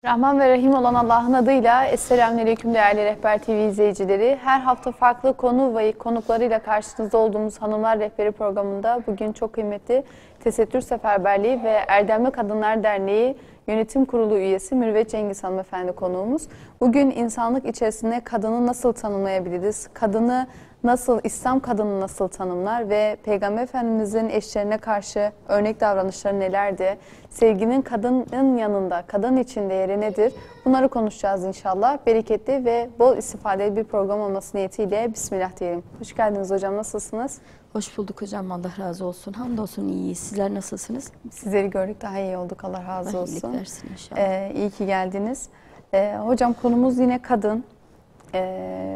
Rahman ve Rahim olan Allah'ın adıyla Esselamünaleyküm değerli Rehber TV izleyicileri. Her hafta farklı konu ve konuklarıyla karşınızda olduğumuz Hanımlar Rehberi programında bugün çok kıymetli Tesettür Seferberliği ve Erdemli Kadınlar Derneği Yönetim Kurulu üyesi Mürüvvet Cengiz hanımefendi konuğumuz. Bugün insanlık içerisinde kadını nasıl tanımlayabiliriz? Kadını nasıl, İslam kadını nasıl tanımlar ve Peygamber Efendimizin eşlerine karşı örnek davranışları nelerdi? Sevginin kadının yanında, kadın için değeri nedir? Bunları konuşacağız inşallah. Bereketli ve bol istifadeli bir program olması niyetiyle Bismillah diyelim. Hoş geldiniz hocam, nasılsınız? Hoş bulduk hocam, Allah razı olsun. Hamdolsun iyiyiz. Sizler nasılsınız? Sizleri gördük, daha iyi olduk, Allah razı olsun. İyilik versin inşallah. İyi ki geldiniz. Hocam konumuz yine kadın.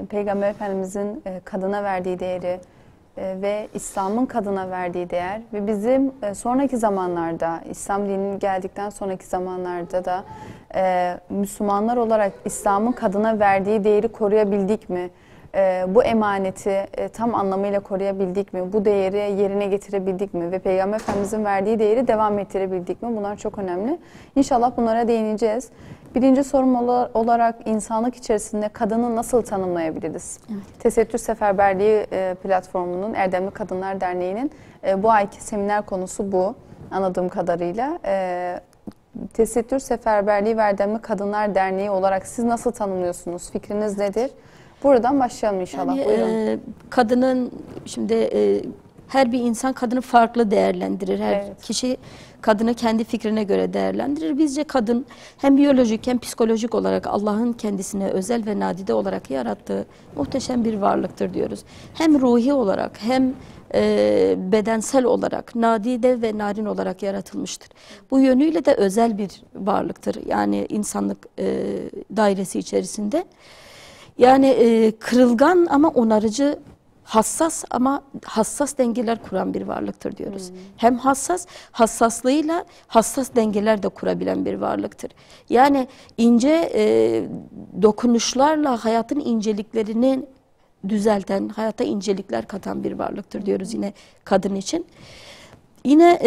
Peygamber Efendimizin kadına verdiği değeri ve İslam'ın kadına verdiği değer ve bizim sonraki zamanlarda, İslam dininin geldikten sonraki zamanlarda da Müslümanlar olarak İslam'ın kadına verdiği değeri koruyabildik mi? Bu emaneti tam anlamıyla koruyabildik mi? Bu değeri yerine getirebildik mi? Ve Peygamber Efendimizin verdiği değeri devam ettirebildik mi? Bunlar çok önemli. İnşallah bunlara değineceğiz. Birinci sorum olarak insanlık içerisinde kadını nasıl tanımlayabiliriz? Evet. Tesettür Seferberliği platformunun, Erdemli Kadınlar Derneği'nin bu ayki seminer konusu bu anladığım kadarıyla. Tesettür Seferberliği ve Erdemli Kadınlar Derneği olarak siz nasıl tanımlıyorsunuz? Fikriniz nedir? Buradan başlayalım inşallah. Yani, kadının şimdi her bir insan kadını farklı değerlendirir. Her kişi kadını kendi fikrine göre değerlendirir. Bizce kadın hem biyolojik hem psikolojik olarak Allah'ın kendisine özel ve nadide olarak yarattığı muhteşem bir varlıktır diyoruz. Hem ruhi olarak hem bedensel olarak nadide ve narin olarak yaratılmıştır. Bu yönüyle de özel bir varlıktır. Yani insanlık dairesi içerisinde. Yani kırılgan ama onarıcı, hassas ama hassas dengeler kuran bir varlıktır diyoruz. Hem hassaslığıyla hassas dengeler de kurabilen bir varlıktır. Yani ince dokunuşlarla hayatın inceliklerini düzelten, hayata incelikler katan bir varlıktır diyoruz yine kadın için. Yine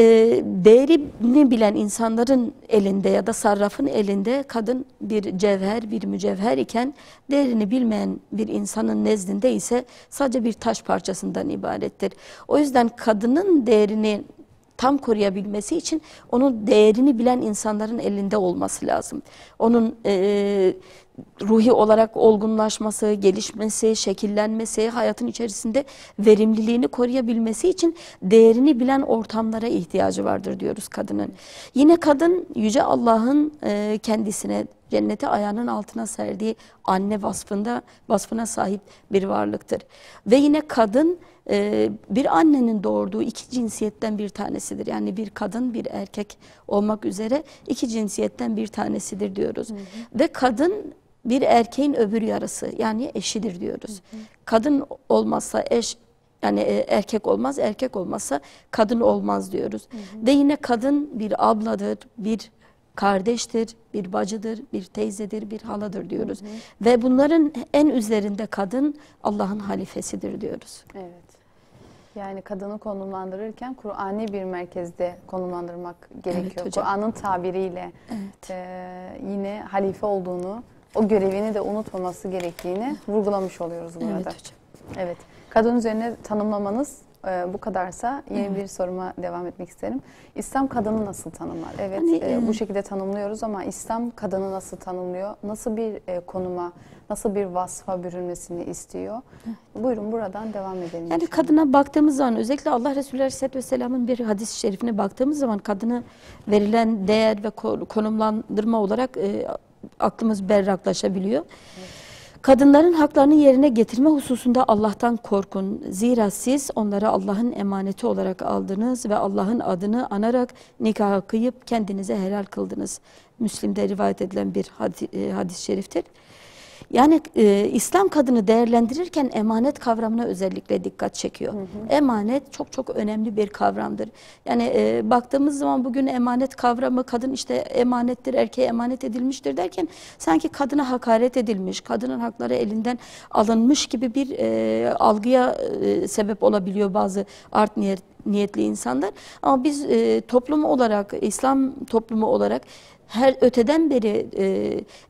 değerini bilen insanların elinde ya da sarrafın elinde kadın bir cevher, bir mücevher iken değerini bilmeyen bir insanın nezdinde ise sadece bir taş parçasından ibarettir. O yüzden kadının değerini tam koruyabilmesi için onun değerini bilen insanların elinde olması lazım. Onun ruhi olarak olgunlaşması, gelişmesi, şekillenmesi, hayatın içerisinde verimliliğini koruyabilmesi için değerini bilen ortamlara ihtiyacı vardır diyoruz kadının. Yine kadın Yüce Allah'ın kendisine cenneti ayağının altına serdiği anne vasfına sahip bir varlıktır. Ve yine kadın bir annenin doğurduğu iki cinsiyetten bir tanesidir. Yani bir kadın bir erkek olmak üzere iki cinsiyetten bir tanesidir diyoruz. Ve kadın bir erkeğin öbür yarısı, yani eşidir diyoruz. Kadın olmazsa eş, yani erkek olmaz, erkek olmazsa kadın olmaz diyoruz. Ve yine kadın bir abladır, bir kardeştir, bir bacıdır, bir teyzedir, bir haladır diyoruz. Ve bunların en üzerinde kadın Allah'ın halifesidir diyoruz. Evet. Yani kadını konumlandırırken Kur'ani bir merkezde konumlandırmak gerekiyor. Evet, Kur'an'ın tabiriyle yine halife olduğunu, o görevini de unutmaması gerektiğini vurgulamış oluyoruz burada. Evet hocam. Evet. Kadın üzerine tanımlamanız bu kadarsa yeni bir soruma devam etmek isterim. İslam kadını nasıl tanımlar? Evet, bu şekilde tanımlıyoruz ama İslam kadını nasıl tanımlıyor? Nasıl bir konuma, nasıl bir vasfa bürünmesini istiyor? Buyurun buradan devam edelim. Yani kadına baktığımız zaman, özellikle Allah Resulü Aleyhisselatü Vesselam'ın bir hadis-i şerifine baktığımız zaman kadına verilen değer ve konumlandırma olarak aklımız berraklaşabiliyor. Evet. Kadınların haklarını yerine getirme hususunda Allah'tan korkun. Zira siz onları Allah'ın emaneti olarak aldınız ve Allah'ın adını anarak nikahı kıyıp kendinize helal kıldınız. Müslim'de rivayet edilen bir hadis-i şeriftir. Yani İslam kadını değerlendirirken emanet kavramına özellikle dikkat çekiyor. Emanet çok çok önemli bir kavramdır. Yani baktığımız zaman bugün emanet kavramı, kadın işte emanettir, erkeğe emanet edilmiştir derken sanki kadına hakaret edilmiş, kadının hakları elinden alınmış gibi bir algıya sebep olabiliyor bazı art niyetli insanlar. Ama biz toplum olarak, İslam toplumu olarak her öteden beri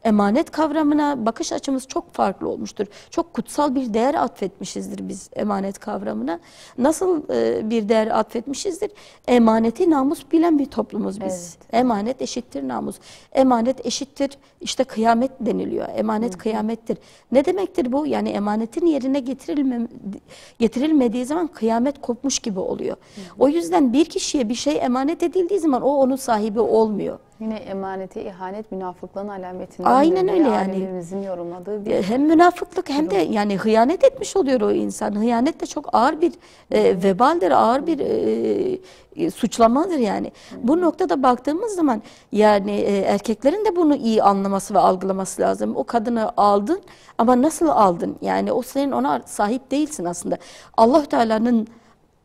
emanet kavramına bakış açımız çok farklı olmuştur. Çok kutsal bir değer atfetmişizdir biz emanet kavramına. Nasıl bir değer atfetmişizdir? Emaneti namus bilen bir toplumuz biz. Evet. Emanet eşittir namus. Emanet eşittir işte kıyamet deniliyor. Emanet kıyamettir. Ne demektir bu? Yani emanetin yerine getirilmediği zaman kıyamet kopmuş gibi oluyor. O yüzden bir kişiye bir şey emanet edildiği zaman o onun sahibi olmuyor. Yine emaneti ihanet münafıklığın alametinden. Aynen öyle yani. Alimlerimizin yorumladığı bir Hem münafıklık hem de yani hıyanet etmiş oluyor o insan. Hıyanet de çok ağır bir vebaldir, ağır bir suçlamadır yani. Bu noktada baktığımız zaman yani erkeklerin de bunu iyi anlaması ve algılaması lazım. O kadını aldın ama nasıl aldın? Yani o senin ona sahip değilsin aslında. Allah Teala'nın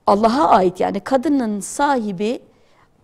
Allah'a ait yani kadının sahibi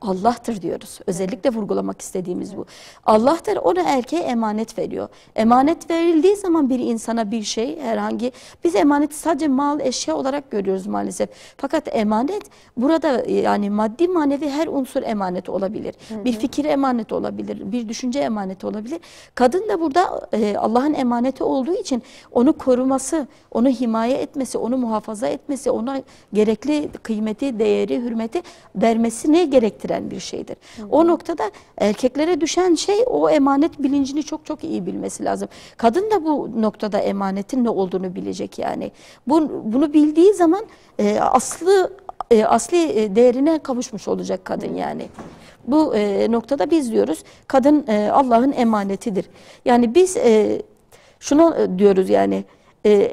Allah'tır diyoruz. Özellikle vurgulamak istediğimiz bu. Allah'tır, ona erkeğe emanet veriyor. Emanet verildiği zaman bir insana bir şey herhangi, biz emaneti sadece mal, eşya olarak görüyoruz maalesef. Fakat emanet burada yani maddi manevi her unsur emanet olabilir. Bir fikir emanet olabilir, bir düşünce emanet olabilir. Kadın da burada Allah'ın emaneti olduğu için onu koruması, onu himaye etmesi, onu muhafaza etmesi, ona gerekli kıymeti, değeri, hürmeti vermesini gerektiren bir şeydir. O noktada erkeklere düşen şey o emanet bilincini çok çok iyi bilmesi lazım. Kadın da bu noktada emanetin ne olduğunu bilecek yani. Bunu bildiği zaman asli değerine kavuşmuş olacak kadın yani. Bu noktada biz diyoruz kadın Allah'ın emanetidir. Yani biz şunu diyoruz yani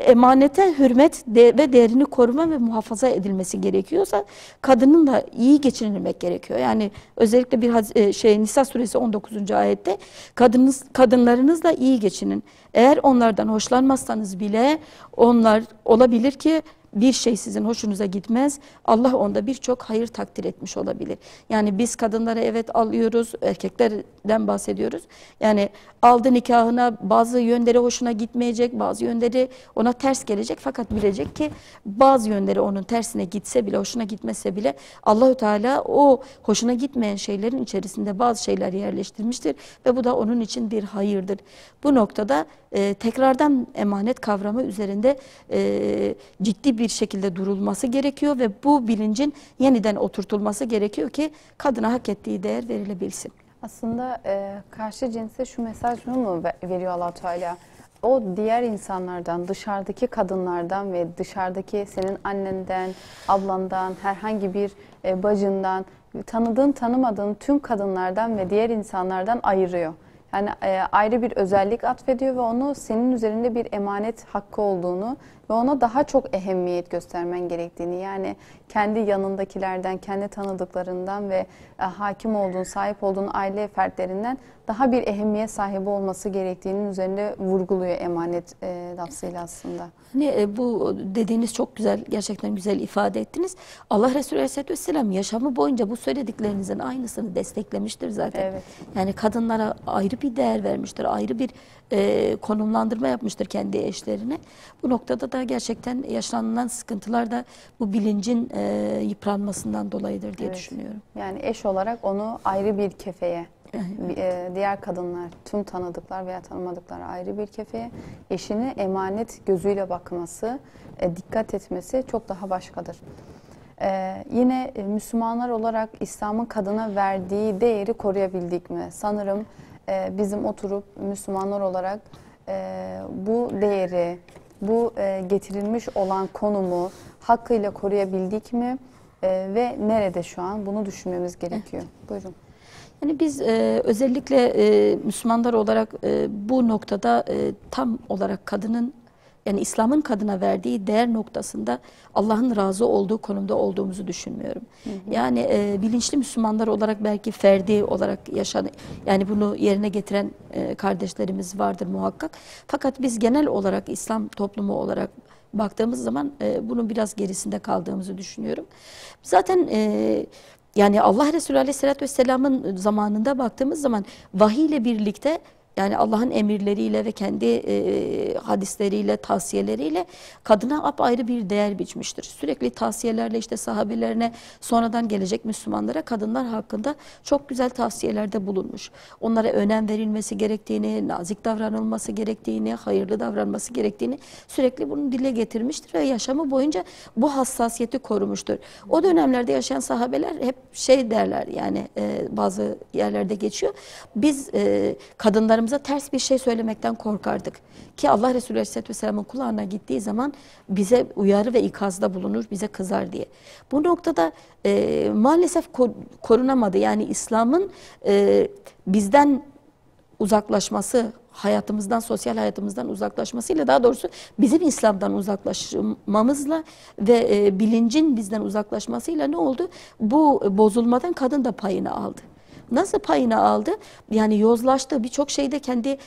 emanete hürmet ve değerini koruma ve muhafaza edilmesi gerekiyorsa kadının da iyi geçinilmek gerekiyor. Yani özellikle bir Nisa suresi 19. ayette kadınlarınızla iyi geçinin. Eğer onlardan hoşlanmazsanız bile onlar olabilir ki bir şey sizin hoşunuza gitmez. Allah onda birçok hayır takdir etmiş olabilir. Yani biz kadınlara evet alıyoruz, erkeklerden bahsediyoruz. Yani aldı nikahına bazı yönleri hoşuna gitmeyecek, bazı yönleri ona ters gelecek. Fakat bilecek ki bazı yönleri onun tersine gitse bile, hoşuna gitmese bile Allahü Teala o hoşuna gitmeyen şeylerin içerisinde bazı şeyler yerleştirmiştir ve bu da onun için bir hayırdır. Bu noktada tekrardan emanet kavramı üzerinde ciddi bir şekilde durulması gerekiyor ve bu bilincin yeniden oturtulması gerekiyor ki kadına hak ettiği değer verilebilsin. aslında karşı cinse şu mesaj mu veriyor Allah Teala? O diğer insanlardan, dışarıdaki kadınlardan ve dışarıdaki senin annenden, ablandan, herhangi bir bacından, tanıdığın, tanımadığın tüm kadınlardan ve diğer insanlardan ayırıyor. Yani ayrı bir özellik atfediyor ve onu senin üzerinde bir emanet hakkı olduğunu ve ona daha çok ehemmiyet göstermen gerektiğini, yani kendi yanındakilerden, kendi tanıdıklarından ve hakim olduğun, sahip olduğun aile fertlerinden daha bir ehemmiyet sahibi olması gerektiğinin üzerinde vurguluyor emanet lafzıyla aslında. Hani bu dediğiniz çok güzel, gerçekten güzel ifade ettiniz. Allah Resulü Aleyhisselatü Vesselam yaşamı boyunca bu söylediklerinizin aynısını desteklemiştir zaten. Evet. Yani kadınlara ayrı bir değer vermiştir, ayrı bir konumlandırma yapmıştır kendi eşlerine. Bu noktada da gerçekten yaşanılan sıkıntılar da bu bilincin yıpranmasından dolayıdır diye düşünüyorum. Yani eş olarak onu ayrı bir kefeye, diğer kadınlar, tüm tanıdıklar veya tanımadıklar ayrı bir kefeye, eşine emanet gözüyle bakması, dikkat etmesi çok daha başkadır. Yine Müslümanlar olarak İslam'ın kadına verdiği değeri koruyabildik mi? Sanırım bizim oturup Müslümanlar olarak bu değeri, bu getirilmiş olan konumu hakkıyla koruyabildik mi? Ve nerede şu an? Bunu düşünmemiz gerekiyor. Buyurun. Yani biz özellikle Müslümanlar olarak bu noktada tam olarak kadının, yani İslam'ın kadına verdiği değer noktasında Allah'ın razı olduğu konumda olduğumuzu düşünmüyorum. Yani bilinçli Müslümanlar olarak belki ferdi olarak yani bunu yerine getiren kardeşlerimiz vardır muhakkak. Fakat biz genel olarak İslam toplumu olarak baktığımız zaman bunun biraz gerisinde kaldığımızı düşünüyorum. Zaten yani Allah Resulü Aleyhisselatü Vesselam'ın zamanında baktığımız zaman vahiy ile birlikte Yani Allah'ın emirleriyle ve kendi hadisleriyle, tavsiyeleriyle kadına apayrı bir değer biçmiştir. Sürekli tavsiyelerle işte sahabelerine, sonradan gelecek Müslümanlara kadınlar hakkında çok güzel tavsiyelerde bulunmuş. Onlara önem verilmesi gerektiğini, nazik davranılması gerektiğini, hayırlı davranması gerektiğini sürekli bunu dile getirmiştir ve yaşamı boyunca bu hassasiyeti korumuştur. O dönemlerde yaşayan sahabeler hep şey derler, yani bazı yerlerde geçiyor. Biz kadınlarımıza ters bir şey söylemekten korkardık. Ki Allah Resulü Aleyhisselatü Vesselam'ın kulağına gittiği zaman bize uyarı ve ikazda bulunur, bize kızar diye. Bu noktada maalesef korunamadı. Yani İslam'ın bizden uzaklaşması, hayatımızdan, sosyal hayatımızdan uzaklaşmasıyla, daha doğrusu bizim İslam'dan uzaklaşmamızla ve bilincin bizden uzaklaşmasıyla ne oldu? Bu bozulmadan kadın da payını aldı. Nasıl payını aldı? Yani yozlaştı. Birçok şeyde kendi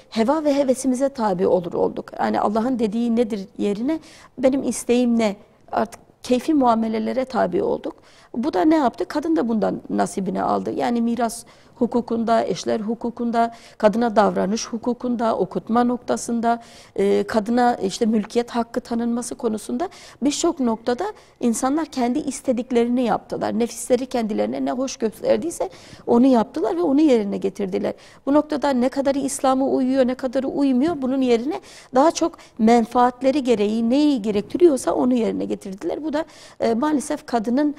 heva ve hevesimize tabi olur olduk. Yani Allah'ın dediği nedir yerine benim isteğim ne? Artık keyfi muamelelere tabi olduk. Bu da ne yaptı? Kadın da bundan nasibini aldı. Yani miras hukukunda, eşler hukukunda, kadına davranış hukukunda, okutma noktasında, kadına işte mülkiyet hakkı tanınması konusunda birçok noktada insanlar kendi istediklerini yaptılar. Nefisleri kendilerine ne hoş gösterdiyse onu yaptılar ve onu yerine getirdiler. Bu noktada ne kadarı İslam'a uyuyor, ne kadarı uymuyor, bunun yerine daha çok menfaatleri gereği neyi gerektiriyorsa onu yerine getirdiler. Bu da maalesef kadının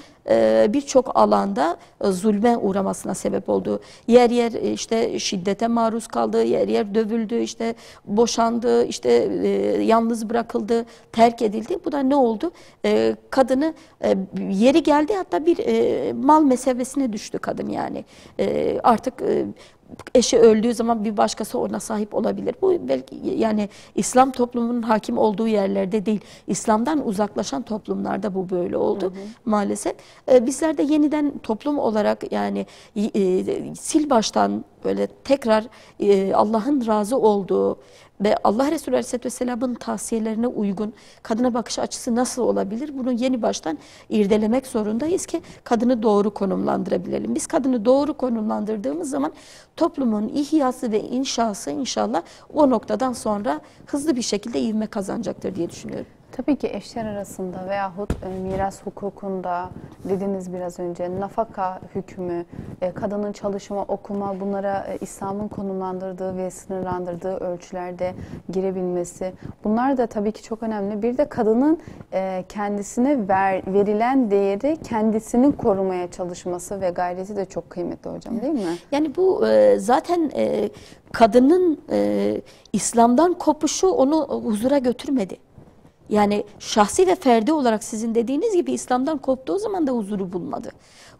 birçok alanda zulme uğramasına sebep oldu. Yer yer işte şiddete maruz kaldı, yer yer dövüldü, işte boşandı, işte yalnız bırakıldı, terk edildi. Bu da ne oldu? Kadını yeri geldi, hatta bir mal mesabesine düştü kadın yani. Artık eşi öldüğü zaman bir başkası ona sahip olabilir. Bu belki yani İslam toplumunun hakim olduğu yerlerde değil, İslam'dan uzaklaşan toplumlarda bu böyle oldu maalesef. Bizler de yeniden toplum olarak yani sil baştan böyle tekrar Allah'ın razı olduğu ve Allah Resulü Aleyhisselatü Vesselam'ın tavsiyelerine uygun kadına bakış açısı nasıl olabilir? Bunu yeni baştan irdelemek zorundayız ki kadını doğru konumlandırabilelim. Biz kadını doğru konumlandırdığımız zaman toplumun ihyası ve inşası inşallah o noktadan sonra hızlı bir şekilde ivme kazanacaktır diye düşünüyorum. Tabii ki eşler arasında veyahut miras hukukunda dediğiniz biraz önce nafaka hükmü, kadının çalışma, okuma, bunlara İslam'ın konumlandırdığı ve sınırlandırdığı ölçülerde girebilmesi, bunlar da tabii ki çok önemli. Bir de kadının kendisine verilen değeri kendisinin korumaya çalışması ve gayreti de çok kıymetli hocam, değil mi? Yani bu zaten kadının İslam'dan kopuşu onu huzura götürmedi. Yani şahsi ve ferdi olarak sizin dediğiniz gibi İslam'dan koptuğu zaman da huzuru bulmadı.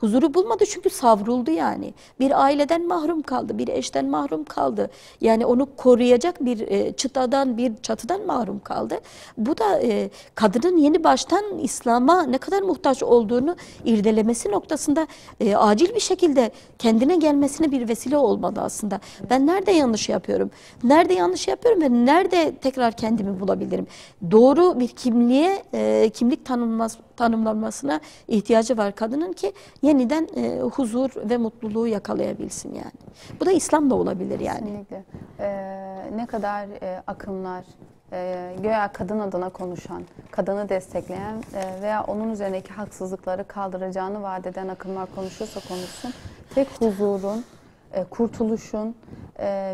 Huzuru bulmadı çünkü savruldu yani. Bir aileden mahrum kaldı, bir eşten mahrum kaldı. Yani onu koruyacak bir çıtadan, bir çatıdan mahrum kaldı. Bu da kadının yeni baştan İslam'a ne kadar muhtaç olduğunu irdelemesi noktasında acil bir şekilde kendine gelmesine bir vesile olmadı aslında. Ben nerede yanlış yapıyorum? Nerede yanlış yapıyorum ve nerede tekrar kendimi bulabilirim? Doğru bir kimliğe, kimlik tanımlanmasına ihtiyacı var kadının ki yeniden huzur ve mutluluğu yakalayabilsin yani. Bu da İslam'da olabilir yani. Kesinlikle. Ne kadar akımlar, göya kadın adına konuşan, kadını destekleyen veya onun üzerindeki haksızlıkları kaldıracağını vaat eden akımlar konuşuyorsa konuşsun, tek huzurun, kurtuluşun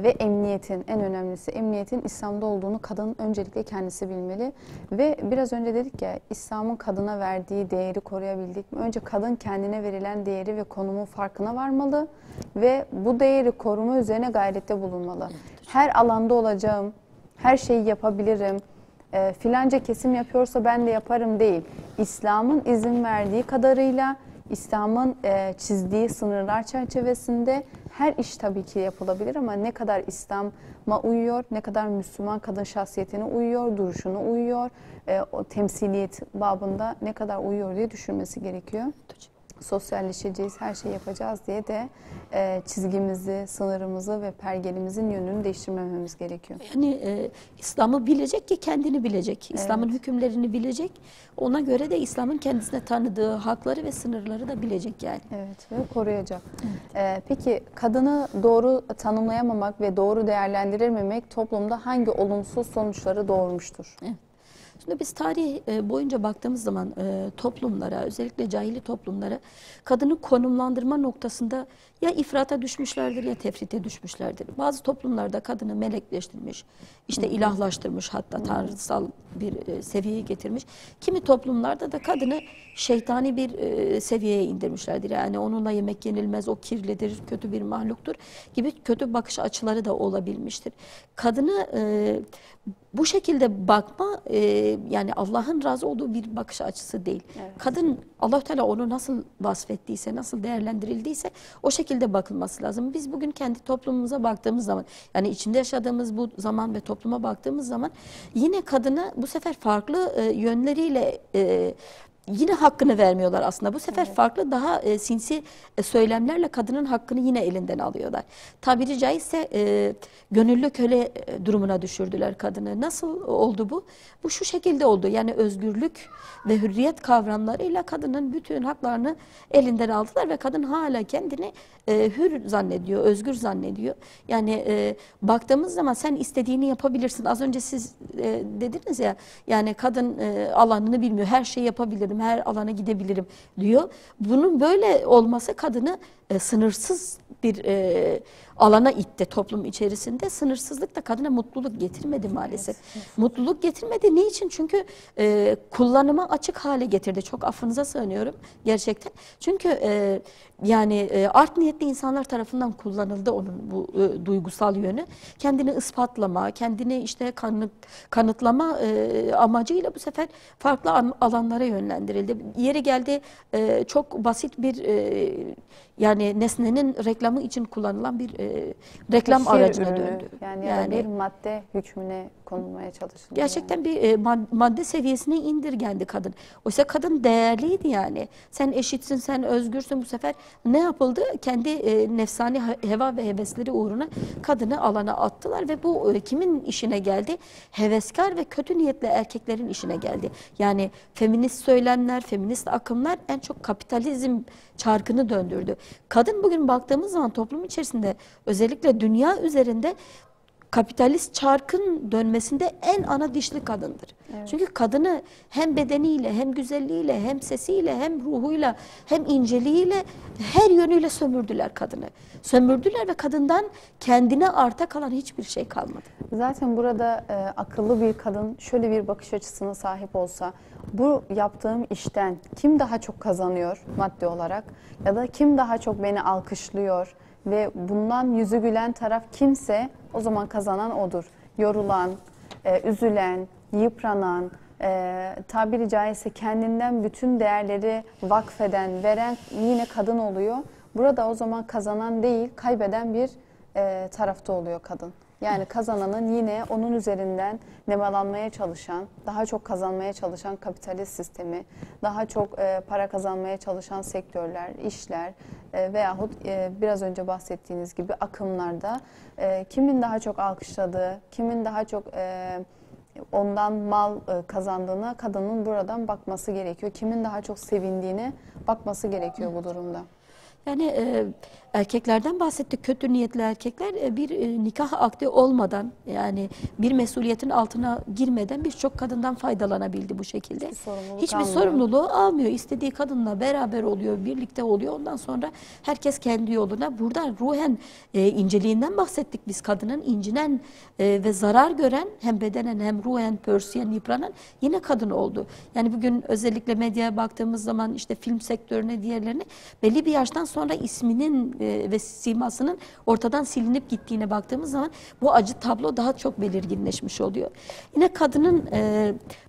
ve emniyetin, en önemlisi emniyetin İslam'da olduğunu kadının öncelikle kendisi bilmeli. Ve biraz önce dedik ya, İslam'ın kadına verdiği değeri koruyabildik mi? Önce kadın kendine verilen değeri ve konumun farkına varmalı ve bu değeri koruma üzerine gayrette bulunmalı. Her alanda olacağım, her şeyi yapabilirim, filanca kesim yapıyorsa ben de yaparım değil. İslam'ın izin verdiği kadarıyla, İslam'ın çizdiği sınırlar çerçevesinde her iş tabii ki yapılabilir ama ne kadar İslam'a uyuyor, ne kadar Müslüman kadın şahsiyetine uyuyor, duruşuna uyuyor, o temsiliyet babında ne kadar uyuyor diye düşünmesi gerekiyor. sosyalleşeceğiz, her şeyi yapacağız diye de çizgimizi, sınırımızı ve pergelimizin yönünü değiştirmememiz gerekiyor. Yani İslam'ı bilecek ki kendini bilecek. İslam'ın hükümlerini bilecek. Ona göre de İslam'ın kendisine tanıdığı hakları ve sınırları da bilecek yani. Evet, ve koruyacak. Peki kadını doğru tanımlayamamak ve doğru değerlendirememek toplumda hangi olumsuz sonuçları doğurmuştur? Evet. Şimdi biz tarih boyunca baktığımız zaman toplumlara, özellikle cahili toplumlara kadını konumlandırma noktasında ya ifrata düşmüşlerdir ya tefrite düşmüşlerdir. Bazı toplumlarda kadını melekleştirmiş, işte ilahlaştırmış, hatta tanrısal bir seviyeye getirmiş. Kimi toplumlarda da kadını şeytani bir seviyeye indirmişlerdir. Yani onunla yemek yenilmez, o kirlidir, kötü bir mahluktur gibi kötü bakış açıları da olabilmiştir. Kadını bu şekilde bakma yani Allah'ın razı olduğu bir bakış açısı değil. Evet. Kadın, Allah-u Teala onu nasıl vasfettiyse, nasıl değerlendirildiyse o şekilde bakılması lazım. Biz bugün kendi toplumumuza baktığımız zaman, yani içinde yaşadığımız bu zaman ve topluma baktığımız zaman yine kadını bu sefer farklı yönleriyle yine hakkını vermiyorlar aslında. Bu sefer farklı daha sinsi söylemlerle kadının hakkını yine elinden alıyorlar. Tabiri caizse gönüllü köle durumuna düşürdüler kadını. Nasıl oldu bu? Bu şu şekilde oldu. Yani özgürlük ve hürriyet kavramlarıyla kadının bütün haklarını elinden aldılar ve kadın hala kendini hür zannediyor, özgür zannediyor. Yani baktığımız zaman sen istediğini yapabilirsin. Az önce siz dediniz ya, yani kadın alanını bilmiyor, her şeyi yapabilirim, her alana gidebilirim diyor. Bunun böyle olması kadını sınırsız bir alana itti toplum içerisinde. Sınırsızlık da kadına mutluluk getirmedi maalesef. Evet. Mutluluk getirmedi. Niçin? Çünkü kullanıma açık hale getirdi. Çok affınıza sığınıyorum gerçekten. Çünkü yani art niyetli insanlar tarafından kullanıldı onun bu duygusal yönü. Kendini ispatlama, kendini işte kanıtlama amacıyla bu sefer farklı alanlara yönlendirildi. Yeri geldi çok basit bir yani nesnenin reklamı için kullanılan bir reklam Şir aracına ürünü, döndü. Yani ya da bir madde hükmüne konulmaya çalışıldı. Gerçekten yani. bir madde seviyesine indirgendi kadın. Oysa kadın değerliydi yani. Sen eşitsin, sen özgürsün. Bu sefer ne yapıldı? Kendi nefsani heva ve hevesleri uğruna kadını alana attılar ve bu kimin işine geldi? Heveskar ve kötü niyetli erkeklerin işine geldi. Yani feminist söylemler, feminist akımlar en çok kapitalizm çarkını döndürdü. Kadın bugün baktığımız zaman toplum içerisinde, özellikle dünya üzerinde kapitalist çarkın dönmesinde en ana dişli kadındır. Evet. Çünkü kadını hem bedeniyle, hem güzelliğiyle, hem sesiyle, hem ruhuyla, hem inceliğiyle, her yönüyle sömürdüler kadını. Sömürdüler ve kadından kendine arta kalan hiçbir şey kalmadı. Zaten burada akıllı bir kadın şöyle bir bakış açısına sahip olsa, bu yaptığım işten kim daha çok kazanıyor maddi olarak ya da kim daha çok beni alkışlıyor ve bundan yüzü gülen taraf kimse, o zaman kazanan odur. Yorulan, üzülen, yıpranan, tabiri caizse kendinden bütün değerleri vakfeden, veren yine kadın oluyor. Burada o zaman kazanan değil, kaybeden bir tarafta oluyor kadın. Yani kazananın yine onun üzerinden nemalanmaya çalışan, daha çok kazanmaya çalışan kapitalist sistemi, daha çok para kazanmaya çalışan sektörler, işler veyahut biraz önce bahsettiğiniz gibi akımlarda kimin daha çok alkışladığı, kimin daha çok ondan mal kazandığına kadının buradan bakması gerekiyor. Kimin daha çok sevindiğine bakması gerekiyor bu durumda. Yani erkeklerden bahsettik, kötü niyetli erkekler bir nikah akdi olmadan, yani bir mesuliyetin altına girmeden birçok kadından faydalanabildi bu şekilde. Hiçbir sorumluluğu almıyor. İstediği kadınla beraber oluyor, birlikte oluyor. Ondan sonra herkes kendi yoluna. Buradan ruhen inceliğinden bahsettik biz. Kadının incinen ve zarar gören, hem bedenen hem ruhen pörsüyen, yıpranan yine kadın oldu. Yani bugün özellikle medyaya baktığımız zaman, işte film sektörüne, diğerlerine belli bir yaştan sonra isminin ve simasının ortadan silinip gittiğine baktığımız zaman bu acı tablo daha çok belirginleşmiş oluyor. Yine kadının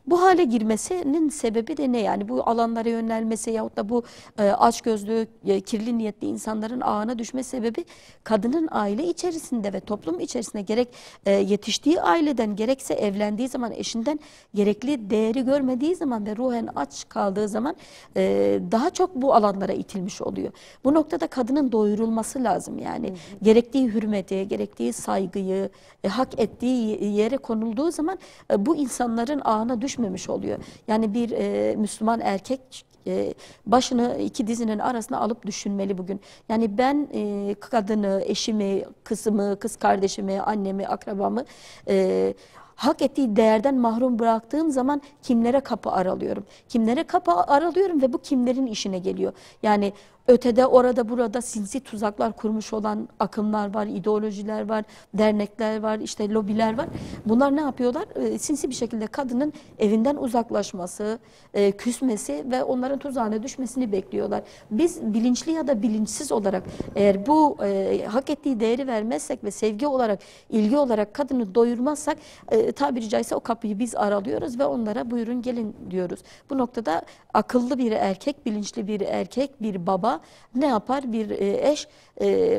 bu hale girmesinin sebebi de ne? Yani bu alanlara yönelmesi yahut da bu açgözlü, kirli niyetli insanların ağına düşme sebebi kadının aile içerisinde ve toplum içerisinde gerek yetiştiği aileden gerekse evlendiği zaman eşinden gerekli değeri görmediği zaman ve ruhen aç kaldığı zaman daha çok bu alanlara itilmiş oluyor. Bu noktada kadının doyurulması lazım yani. Gerektiği hürmeti, gerektiği saygıyı, hak ettiği yere konulduğu zaman bu insanların ağına düşmemiş oluyor. Yani bir Müslüman erkek başını iki dizinin arasına alıp düşünmeli bugün. Yani ben kadını, eşimi, kızımı, kız kardeşimi, annemi, akrabamı hak ettiği değerden mahrum bıraktığım zaman kimlere kapı aralıyorum? Kimlere kapı aralıyorum ve bu kimlerin işine geliyor? Yani ötede, orada, burada sinsi tuzaklar kurmuş olan akımlar var, ideolojiler var, dernekler var, işte lobiler var. Bunlar ne yapıyorlar? Sinsi bir şekilde kadının evinden uzaklaşması, küsmesi ve onların tuzağına düşmesini bekliyorlar. Biz bilinçli ya da bilinçsiz olarak eğer bu hak ettiği değeri vermezsek ve sevgi olarak, ilgi olarak kadını doyurmazsak tabiri caizse o kapıyı biz aralıyoruz ve onlara buyurun gelin diyoruz. Bu noktada akıllı bir erkek, bilinçli bir erkek, bir baba ne yapar? Bir eş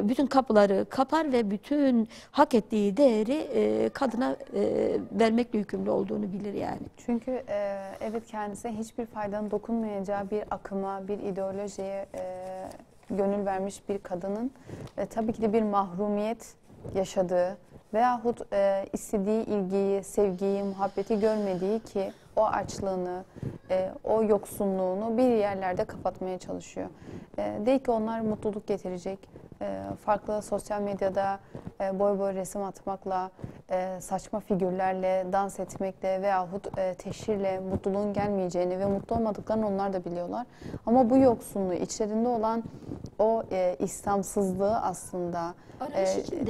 bütün kapıları kapar ve bütün hak ettiği değeri kadına vermekle yükümlü olduğunu bilir yani. Çünkü evet kendisine hiçbir faydanın dokunmayacağı bir akıma, bir ideolojiye gönül vermiş bir kadının tabii ki de bir mahrumiyet yaşadığı veyahut istediği ilgiyi, sevgiyi, muhabbeti görmediği ki o açlığını, o yoksunluğunu bir yerlerde kapatmaya çalışıyor. Değil ki onlar mutluluk getirecek. Farklı sosyal medyada boy boy resim atmakla, saçma figürlerle, dans etmekle veyahut teşhirle mutluluğun gelmeyeceğini ve mutlu olmadıklarını onlar da biliyorlar. Ama bu yoksunluğu, içlerinde olan o İslamsızlığı aslında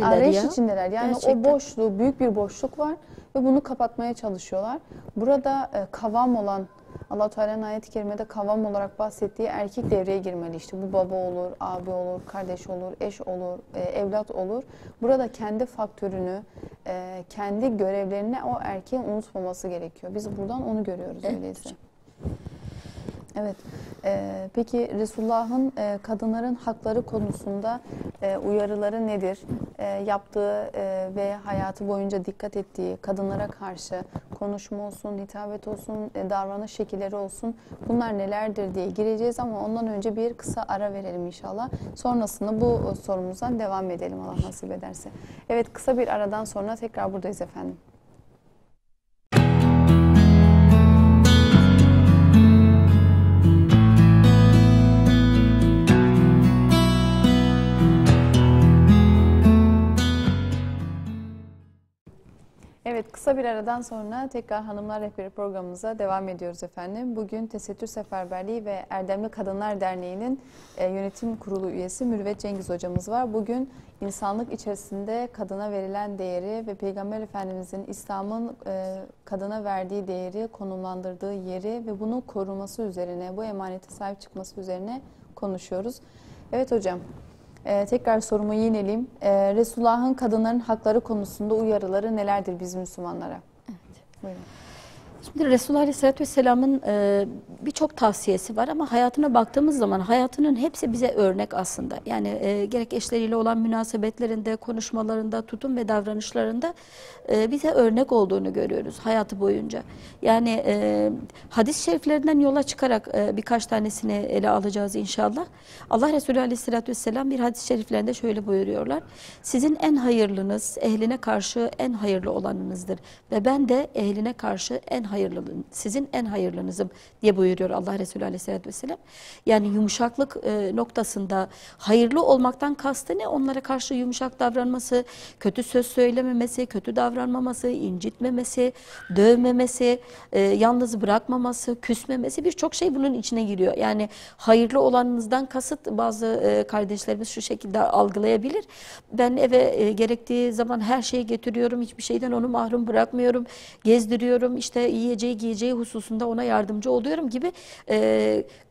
arayış içindeler. Yani gerçekten. O boşluğu, büyük bir boşluk var ve bunu kapatmaya çalışıyorlar. Burada kavam olan, Allah-u Teala'nın ayet-i kerimede kavam olarak bahsettiği erkek devreye girmeli. İşte bu baba olur, abi olur, kardeş olur, eş olur, evlat olur. Burada kendi faktörünü, kendi görevlerini o erkeğin unutmaması gerekiyor. Biz buradan onu görüyoruz öyleyse. Evet. Peki Resulullah'ın kadınların hakları konusunda uyarıları nedir? Yaptığı ve hayatı boyunca dikkat ettiği kadınlara karşı konuşma olsun, hitabet olsun, davranış şekilleri olsun bunlar nelerdir diye gireceğiz ama ondan önce bir kısa ara verelim inşallah. Sonrasında bu sorumuzdan devam edelim Allah nasip ederse. Evet, kısa bir aradan sonra tekrar buradayız efendim. Evet, kısa bir aradan sonra tekrar Hanımlar Rehberi programımıza devam ediyoruz efendim. Bugün Tesettür Seferberliği ve Erdemli Kadınlar Derneği'nin yönetim kurulu üyesi Mürüvvet Cengiz hocamız var. Bugün insanlık içerisinde kadına verilen değeri ve Peygamber Efendimizin İslam'ın kadına verdiği değeri, konumlandırdığı yeri ve bunun koruması üzerine, bu emanete sahip çıkması üzerine konuşuyoruz. Evet hocam. Tekrar sorumu yineleyeyim. Resulullah'ın kadınların hakları konusunda uyarıları nelerdir biz Müslümanlara? Evet. Buyurun. Şimdi Resulullah Aleyhisselatü Vesselam'ın birçok tavsiyesi var ama hayatına baktığımız zaman hayatının hepsi bize örnek aslında. Yani gerek eşleriyle olan münasebetlerinde, konuşmalarında, tutum ve davranışlarında bize örnek olduğunu görüyoruz hayatı boyunca. Yani hadis-i şeriflerinden yola çıkarak birkaç tanesini ele alacağız inşallah. Allah Resulü Aleyhisselatü Vesselam bir hadis-i şeriflerinde şöyle buyuruyorlar. Sizin en hayırlınız, ehline karşı en hayırlı olanınızdır. Ve ben de ehline karşı sizin en hayırlınızım diye buyuruyor Allah Resulü Aleyhisselatü Vesselam. Yani yumuşaklık noktasında hayırlı olmaktan kastı ne? Onlara karşı yumuşak davranması, kötü söz söylememesi, kötü davranmaması, incitmemesi, dövmemesi, yalnız bırakmaması, küsmemesi birçok şey bunun içine giriyor. Yani hayırlı olanınızdan kasıt bazı kardeşlerimiz şu şekilde algılayabilir. Ben eve gerektiği zaman her şeyi getiriyorum, hiçbir şeyden onu mahrum bırakmıyorum, gezdiriyorum, işte yiyeceği giyeceği hususunda ona yardımcı oluyorum gibi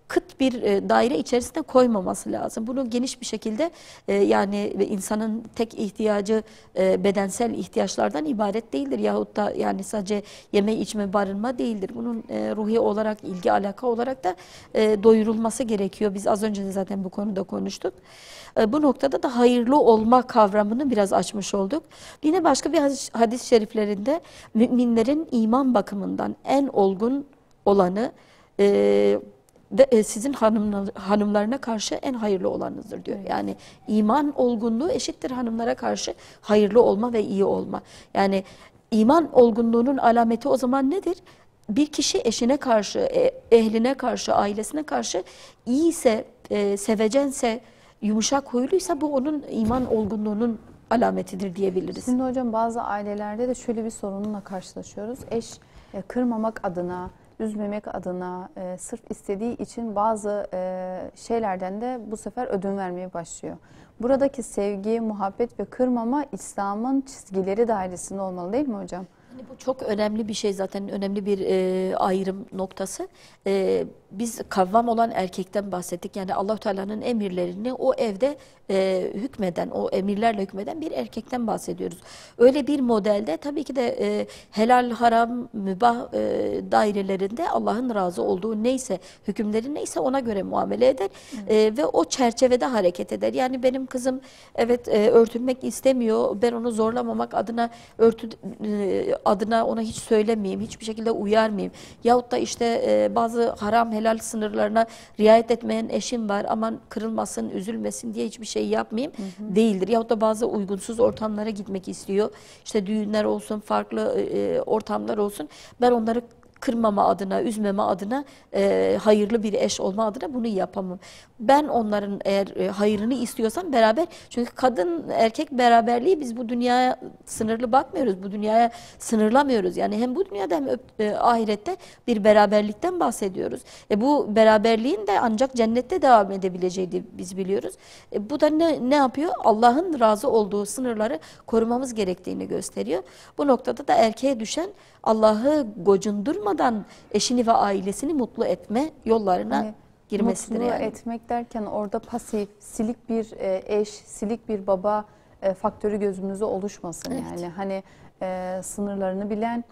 kıt bir daire içerisinde koymaması lazım. Bunu geniş bir şekilde yani insanın tek ihtiyacı bedensel ihtiyaçlardan ibaret değildir. Yahut da yani sadece yeme içme barınma değildir. Bunun ruhi olarak, ilgi alaka olarak da doyurulması gerekiyor. Biz az önce de zaten bu konuda konuştuk. Bu noktada da hayırlı olma kavramını biraz açmış olduk. Yine başka bir hadis-i şeriflerinde müminlerin iman bakımından en olgun olanı ve sizin hanımlarına karşı en hayırlı olanınızdır diyor. Yani iman olgunluğu eşittir hanımlara karşı hayırlı olma ve iyi olma. Yani iman olgunluğunun alameti o zaman nedir? Bir kişi eşine karşı, ehline karşı, ailesine karşı iyiyse, sevecense, yumuşak huyluysa bu onun iman olgunluğunun alametidir diyebiliriz. Şimdi hocam bazı ailelerde de şöyle bir sorunla karşılaşıyoruz. Eş kırmamak adına, üzmemek adına, sırf istediği için bazı şeylerden de bu sefer ödün vermeye başlıyor. Buradaki sevgi, muhabbet ve kırmama İslam'ın çizgileri dairesinde olmalı değil mi hocam? Yani bu çok önemli bir şey zaten, önemli bir ayrım noktası. Biz kavvam olan erkekten bahsettik. Yani Allah-u Teala'nın emirlerini o evde hükmeden, o emirlerle hükmeden bir erkekten bahsediyoruz. Öyle bir modelde tabii ki de helal, haram, mübah dairelerinde Allah'ın razı olduğu neyse, hükümleri neyse ona göre muamele eder ve o çerçevede hareket eder. Yani benim kızım evet örtünmek istemiyor, ben onu zorlamamak adına adına ona hiç söylemeyeyim, hiçbir şekilde uyarmayayım. Yahut da işte bazı haram helal sınırlarına riayet etmeyen eşim var, aman kırılmasın, üzülmesin diye hiçbir şey yapmayayım değildir. Yahut da bazı uygunsuz ortamlara gitmek istiyor. İşte düğünler olsun, farklı ortamlar olsun. Ben onları kırmama adına, üzmeme adına, hayırlı bir eş olma adına bunu yapamam. Ben onların eğer hayırını istiyorsam beraber, çünkü kadın erkek beraberliği biz bu dünyaya sınırlı bakmıyoruz. Bu dünyaya sınırlamıyoruz. Yani hem bu dünyada hem ahirette bir beraberlikten bahsediyoruz. Bu beraberliğin de ancak cennette devam edebileceğini biz biliyoruz. Bu da ne yapıyor? Allah'ın razı olduğu sınırları korumamız gerektiğini gösteriyor. Bu noktada da erkeğe düşen Allah'ı gocundurmadan eşini ve ailesini mutlu etme yollarına girmesidir. Mutlu yani. etmek derken orada pasif, silik bir eş, silik bir baba faktörü gözümüzde oluşmasın. Evet. Yani hani sınırlarını bilen,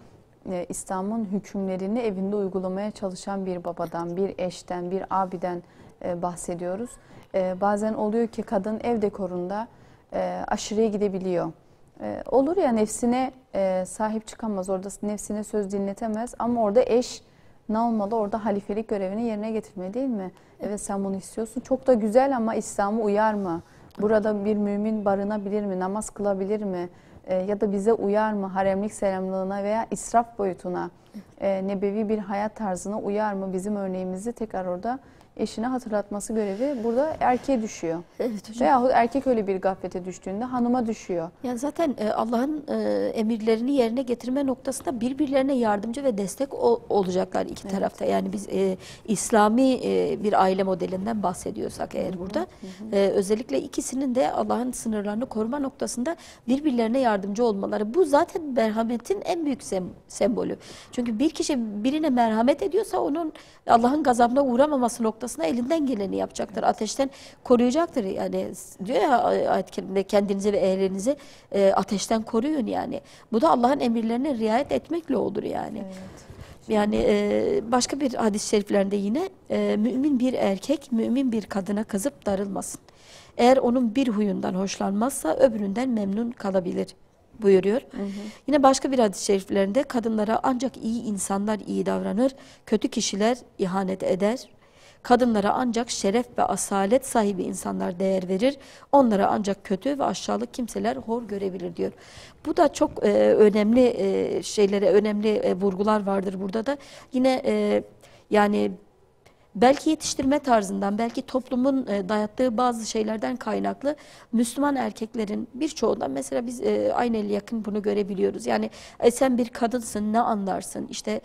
İslam'ın hükümlerini evinde uygulamaya çalışan bir babadan, bir eşten, bir abiden bahsediyoruz. Bazen oluyor ki kadın ev dekorunda aşırıya gidebiliyor. Olur ya, nefsine sahip çıkamaz, orada nefsine söz dinletemez ama orada eş ne olmalı? Orada halifelik görevini yerine getirmeli değil mi? Evet, sen bunu istiyorsun. Çok da güzel ama İslam'a uyar mı? Burada bir mümin barınabilir mi? Namaz kılabilir mi? Ya da bize uyar mı? Haremlik selamlığına veya israf boyutuna, nebevi bir hayat tarzına uyar mı? Bizim örneğimizi tekrar orada eşine hatırlatması görevi burada erkeğe düşüyor. Evet hocam. Veyahut erkek öyle bir gaflete düştüğünde hanıma düşüyor. Yani zaten Allah'ın emirlerini yerine getirme noktasında birbirlerine yardımcı ve destek olacaklar iki tarafta. Yani biz İslami bir aile modelinden bahsediyorsak eğer burada özellikle ikisinin de Allah'ın sınırlarını koruma noktasında birbirlerine yardımcı olmaları. Bu zaten merhametin en büyük sembolü. Çünkü bir kişi birine merhamet ediyorsa onun Allah'ın gazabına uğramaması noktasında elinden geleni yapacaktır. Ateşten koruyacaktır. Yani diyor ya ayet-i kerimede, kendinizi ve ehlinizi ateşten koruyun yani. Bu da Allah'ın emirlerine riayet etmekle olur yani. Evet. Yani başka bir hadis-i şeriflerinde yine mümin bir erkek mümin bir kadına kızıp darılmasın. Eğer onun bir huyundan hoşlanmazsa öbüründen memnun kalabilir buyuruyor. Yine başka bir hadis-i şeriflerinde kadınlara ancak iyi insanlar iyi davranır, kötü kişiler ihanet eder. Kadınlara ancak şeref ve asalet sahibi insanlar değer verir. Onlara ancak kötü ve aşağılık kimseler hor görebilir diyor. Bu da çok önemli şeylere, önemli vurgular vardır burada da. Yine yani belki yetiştirme tarzından, belki toplumun dayattığı bazı şeylerden kaynaklı Müslüman erkeklerin birçoğundan mesela biz aynel yakın bunu görebiliyoruz. Yani sen bir kadınsın, ne anlarsın? İşte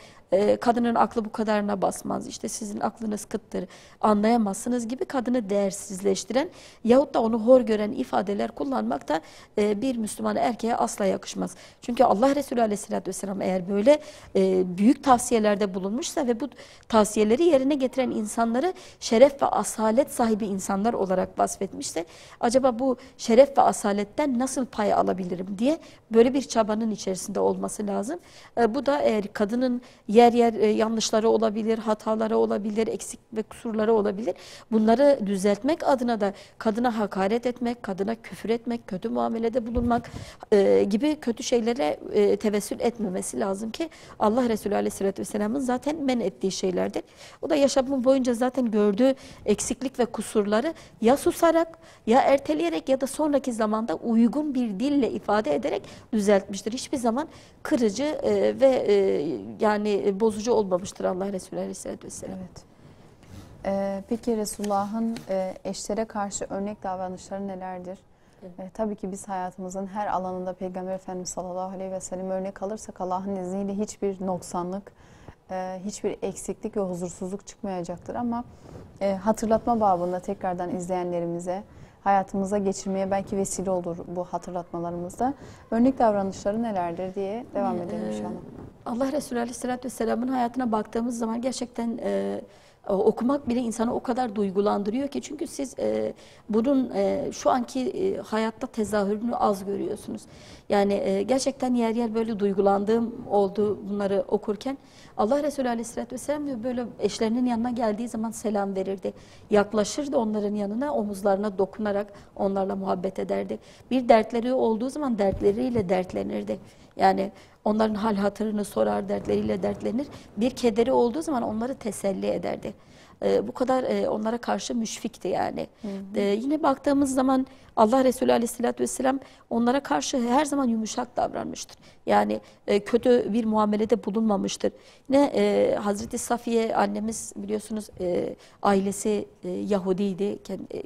kadının aklı bu kadarına basmaz. İşte sizin aklınız kıttır, anlayamazsınız gibi kadını değersizleştiren yahut da onu hor gören ifadeler kullanmak da bir Müslüman erkeğe asla yakışmaz. Çünkü Allah Resulü Aleyhisselatü Vesselam eğer böyle büyük tavsiyelerde bulunmuşsa ve bu tavsiyeleri yerine getiren insanları şeref ve asalet sahibi insanlar olarak vasfetmişti. Acaba bu şeref ve asaletten nasıl pay alabilirim diye böyle bir çabanın içerisinde olması lazım. Bu da eğer kadının yer yer yanlışları olabilir, hataları olabilir, eksik ve kusurları olabilir. Bunları düzeltmek adına da kadına hakaret etmek, kadına küfür etmek, kötü muamelede bulunmak gibi kötü şeylere tevessül etmemesi lazım ki Allah Resulü Aleyhisselatü Vesselam'ın zaten men ettiği şeylerdir. O da yaşamı boyunca zaten gördüğü eksiklik ve kusurları ya susarak, ya erteleyerek ya da sonraki zamanda uygun bir dille ifade ederek düzeltmiştir. Hiçbir zaman kırıcı ve yani bozucu olmamıştır Allah Resulü Aleyhisselatü Vesselam. Evet. Peki Resulullah'ın eşlere karşı örnek davranışları nelerdir? Tabii ki biz hayatımızın her alanında Peygamber Efendimiz sallallahu aleyhi ve sellem örnek alırsak Allah'ın izniyle hiçbir noksanlık, hiçbir eksiklik ve huzursuzluk çıkmayacaktır. Ama hatırlatma babında tekrardan izleyenlerimize, hayatımıza geçirmeye belki vesile olur bu hatırlatmalarımızda. Örnek davranışları nelerdir diye devam edelim inşallah. Allah Resulü Aleyhisselatü Vesselam'ın hayatına baktığımız zaman gerçekten okumak bile insanı o kadar duygulandırıyor ki, çünkü siz bunun şu anki hayatta tezahürünü az görüyorsunuz. Yani gerçekten yer yer böyle duygulandığım oldu bunları okurken. Allah Resulü Aleyhisselatü Vesselam diyor, böyle eşlerinin yanına geldiği zaman selam verirdi. Yaklaşırdı onların yanına, omuzlarına dokunarak onlarla muhabbet ederdi. Bir dertleri olduğu zaman dertleriyle dertlenirdi. Yani onların hal hatırını sorar, dertleriyle dertlenir. Bir kederi olduğu zaman onları teselli ederdi. Bu kadar onlara karşı müşfikti yani. Yine baktığımız zaman Allah Resulü Aleyhisselatü Vesselam onlara karşı her zaman yumuşak davranmıştır. Yani kötü bir muamelede bulunmamıştır. Yine Hazreti Safiye annemiz, biliyorsunuz ailesi Yahudiydi,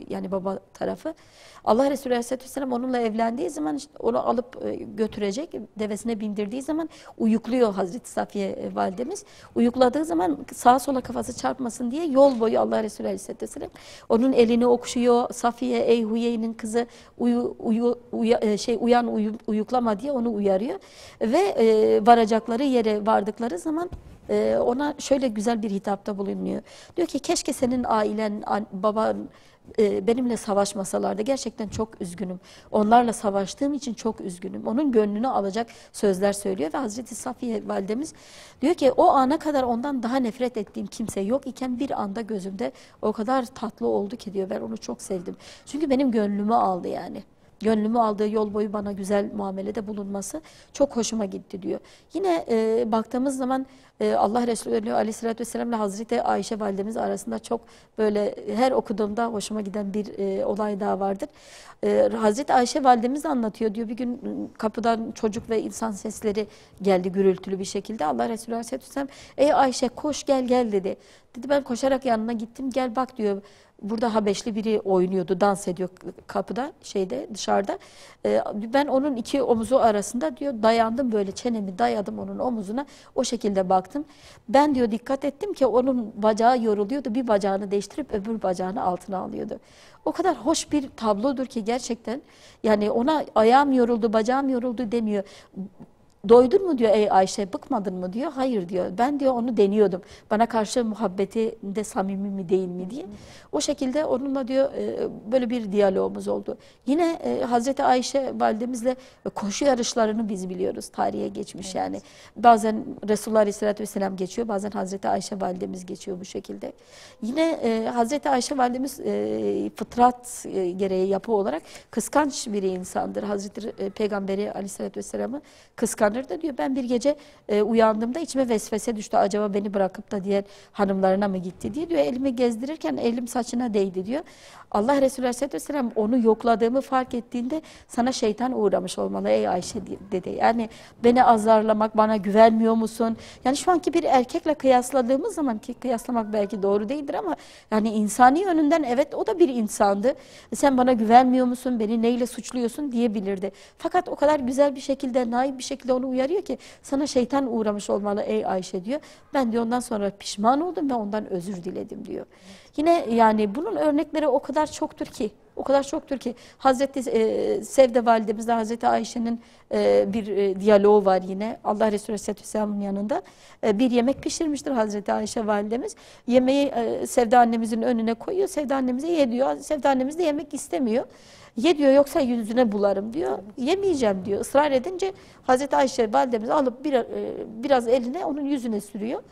yani baba tarafı. Allah Resulü Aleyhisselatü Vesselam onunla evlendiği zaman işte onu alıp götürecek, devesine bindirdiği zaman uyukluyor Hazreti Safiye validemiz. Uyukladığı zaman sağa sola kafası çarpmasın diye yol boyu Allah Resulü Aleyhisselatü Vesselam onun elini okşuyor. Safiye, ey Huyey'nin kızı, uyuklama diye onu uyarıyor. Ve varacakları yere vardıkları zaman ona şöyle güzel bir hitapta bulunuyor. Diyor ki, keşke senin ailen, baban benimle savaşmasalardı, gerçekten çok üzgünüm. Onlarla savaştığım için çok üzgünüm. Onun gönlünü alacak sözler söylüyor ve Hazreti Safiye validemiz diyor ki, o ana kadar ondan daha nefret ettiğim kimse yok iken bir anda gözümde o kadar tatlı oldu ki diyor, ben onu çok sevdim. Çünkü benim gönlümü aldı yani. Gönlümü aldığı yol boyu bana güzel muamelede bulunması çok hoşuma gitti diyor. Yine baktığımız zaman Allah Resulü Aleyhisselatü Vesselam ile Hazreti Ayşe validemiz arasında çok böyle her okuduğumda hoşuma giden bir olay daha vardır. Hazreti Ayşe validemiz anlatıyor diyor, bir gün kapıdan çocuk ve insan sesleri geldi gürültülü bir şekilde. Allah Resulü Aleyhisselatü Vesselam, ey Ayşe koş gel gel dedi. Dedi, ben koşarak yanına gittim, gel bak diyor. Burada Habeşli biri oynuyordu, dans ediyor kapıda, dışarıda. Ben onun iki omuzu arasında diyor dayandım, böyle çenemi dayadım onun omuzuna, o şekilde baktım. Ben diyor dikkat ettim ki onun bacağı yoruluyordu, bir bacağını değiştirip öbür bacağını altına alıyordu. O kadar hoş bir tablodur ki gerçekten, yani ona ayağım yoruldu, bacağım yoruldu demiyor. Doydun mu diyor ey Ayşe, bıkmadın mı diyor. Hayır diyor, ben diyor onu deniyordum. Bana karşı muhabbeti de samimi mi değil mi diye. O şekilde onunla diyor böyle bir diyalogumuz oldu. Yine Hazreti Ayşe validemizle koşu yarışlarını biz biliyoruz. Tarihe geçmiş yani. Bazen Resulullah Aleyhisselatü Vesselam geçiyor, bazen Hazreti Ayşe validemiz geçiyor bu şekilde. Yine Hazreti Ayşe validemiz fıtrat gereği, yapı olarak kıskanç bir insandır. Hazreti Peygamberi Aleyhisselatü Vesselam'ı kıskanır da diyor, ben bir gece uyandığımda içime vesvese düştü, acaba beni bırakıp da diğer hanımlarına mı gitti diye diyor, elimi gezdirirken elim saçına değdi diyor. Allah Resulü Aleyhisselatü Vesselam onu yokladığımı fark ettiğinde, sana şeytan uğramış olmalı ey Ayşe dedi. Yani beni azarlamak, bana güvenmiyor musun? Yani şu anki bir erkekle kıyasladığımız zaman, ki kıyaslamak belki doğru değildir ama yani insani yönünden evet, o da bir insandı. Sen bana güvenmiyor musun, beni neyle suçluyorsun diyebilirdi. Fakat o kadar güzel bir şekilde, naif bir şekilde onu uyarıyor ki, sana şeytan uğramış olmalı ey Ayşe diyor. Ben diyor ondan sonra pişman oldum ve ondan özür diledim diyor. Yine yani bunun örnekleri o kadar çoktur ki O kadar çoktur ki Hazreti Sevde validemizle Hazreti Ayşe'nin bir diyaloğu var yine. Allah Resulü Aleyhisselatü Vesselam'ın yanında bir yemek pişirmiştir Hazreti Ayşe validemiz. Yemeği Sevde annemizin önüne koyuyor. Sevde annemize ye diyor. Sevde annemiz de yemek istemiyor. Ye diyor, yoksa yüzüne bularım diyor. Evet. Yemeyeceğim diyor. Israr edince Hazreti Ayşe validemiz alıp biraz eline onun yüzüne sürüyor.